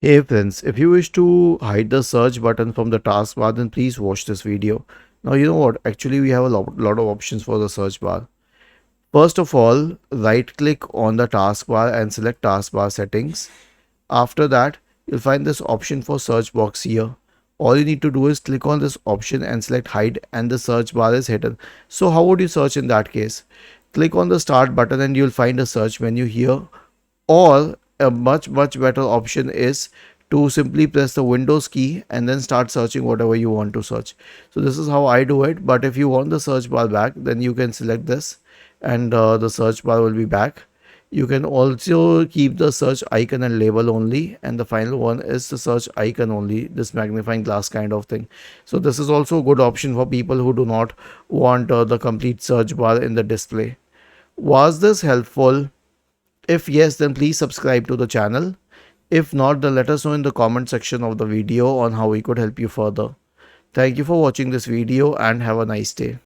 Hey friends, if you wish to hide the search button from the taskbar, then please watch this video. Now you know what, actually we have a lot of options for the search bar. First of all, right click on the taskbar and select taskbar settings. After that, you'll find this option for search box here. All you need to do is click on this option and select hide and the search bar is hidden. So how would you search in that case? Click on the start button and you'll find a search menu here, or a much better option is to simply press the Windows key and then start searching whatever you want to search. So this is how I do it, but if you want the search bar back, then you can select this and the search bar will be back. You can also keep the search icon and label only, and the final one is the search icon only, this magnifying glass kind of thing. So this is also a good option for people who do not want the complete search bar in the display. Was this helpful? If yes, then please subscribe to the channel. If not, then let us know in the comment section of the video on how we could help you further. Thank you for watching this video and have a nice day.